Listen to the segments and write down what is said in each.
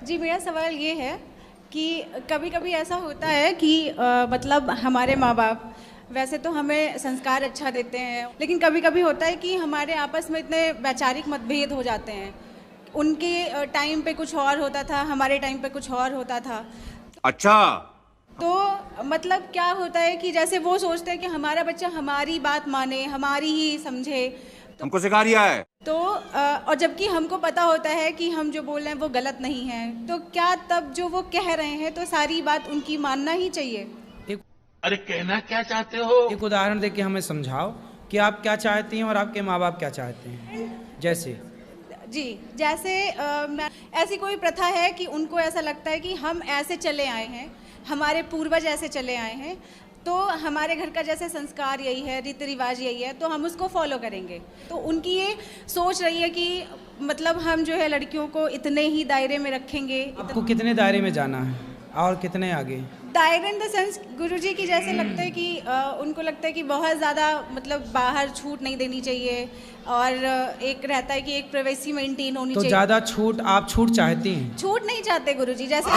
जी, मेरा सवाल ये है कि कभी कभी ऐसा होता है कि मतलब हमारे माँ बाप वैसे तो हमें संस्कार अच्छा देते हैं, लेकिन कभी कभी होता है कि हमारे आपस में इतने वैचारिक मतभेद हो जाते हैं। उनके टाइम पे कुछ और होता था, हमारे टाइम पे कुछ और होता था। अच्छा। तो मतलब क्या होता है कि जैसे वो सोचते हैं कि हमारा बच्चा हमारी बात माने, हमारी ही समझे। हमको सिखा रिया है। तो और जबकि हमको पता होता है कि हम जो बोल रहे हैं वो गलत नहीं है, तो क्या तब जो वो कह रहे हैं तो सारी बात उनकी मानना ही चाहिए? एक अरे कहना क्या चाहते हो? एक उदाहरण देके हमें समझाओ कि आप क्या चाहती हैं और आपके माँ बाप क्या चाहते हैं। जैसे जी, जैसे ऐसी कोई प्रथा है कि उनको ऐसा लगता है कि हम ऐसे चले आए हैं, हमारे पूर्वज ऐसे चले आए हैं, तो हमारे घर का जैसे संस्कार यही है, रीति रिवाज यही है, तो हम उसको फॉलो करेंगे। तो उनकी ये सोच रही है कि मतलब हम जो है लड़कियों को इतने ही दायरे में रखेंगे। आपको कितने दायरे में जाना है और कितने आगे? दायरे इन द सेंस गुरुजी की जैसे लगता है कि उनको लगता है कि बहुत ज़्यादा मतलब बाहर छूट नहीं देनी चाहिए, और एक रहता है कि एक प्राइवेसी मेंटेन होनी तो चाहिए। ज़्यादा छूट, आप छूट चाहती हैं? छूट नहीं चाहते गुरुजी, जैसे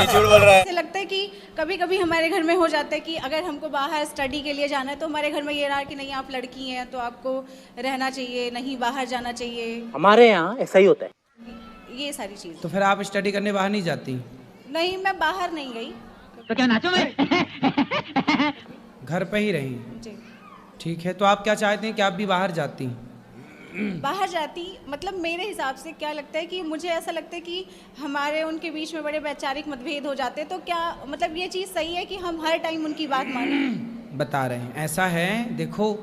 झूठ बोल रहा है। ऐसे लगता है कि कभी कभी हमारे घर में हो जाता है कि अगर हमको बाहर स्टडी के लिए जाना है तो हमारे घर में ये रहा कि नहीं, आप लड़की हैं तो आपको रहना चाहिए, नहीं बाहर जाना चाहिए। हमारे यहाँ ऐसा ही होता है। ये सारी चीज़। तो फिर आप स्टडी करने बाहर नहीं जाती? नहीं, मैं बाहर नहीं गई। तो क्या नाचो मैं? घर पे ही रही? जी, ठीक है, तो आप क्या चाहते हैं कि आप भी बाहर जाती? बाहर जाती मतलब मेरे हिसाब से क्या लगता है कि मुझे ऐसा लगता है कि हमारे उनके बीच में बड़े वैचारिक मतभेद हो जाते हैं, तो क्या मतलब ये चीज़ सही है कि हम हर टाइम उनकी बात मानें? बता रहे हैं, ऐसा है, देखो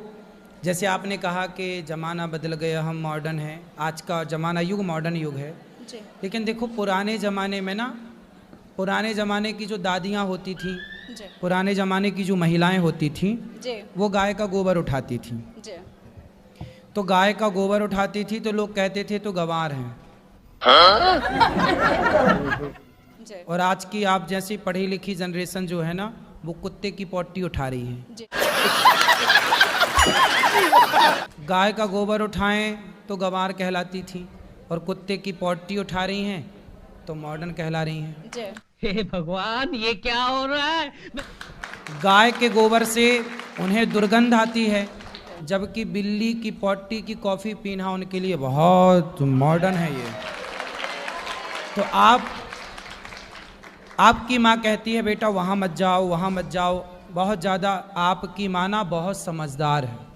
जैसे आपने कहा कि ज़माना बदल गया, हम मॉडर्न हैं, आज का ज़माना युग मॉडर्न युग है। जी, लेकिन देखो पुराने ज़माने में ना, पुराने ज़माने की जो दादियाँ होती थी, जी, पुराने ज़माने की जो महिलाएं होती थीं, जी, वो गाय का गोबर उठाती थीं। जी, तो गाय का गोबर उठाती थी तो लोग कहते थे तो गंवार हैं। जी, और आज की आप जैसी पढ़ी लिखी जनरेशन जो है ना, वो कुत्ते की पॉटी उठा रही है। जी। गाय का गोबर उठाएं तो गंवार कहलाती थी, और कुत्ते की पॉटी उठा रही हैं तो मॉडर्न कहला रही हैं। जी, हे भगवान, ये क्या हो रहा है? गाय के गोबर से उन्हें दुर्गंध आती है, जबकि बिल्ली की पॉटी की कॉफ़ी पीना उनके लिए बहुत मॉडर्न है ये। तो आपकी माँ कहती है बेटा वहाँ मत जाओ, वहाँ मत जाओ, बहुत ज़्यादा आपकी माँ ना बहुत समझदार है।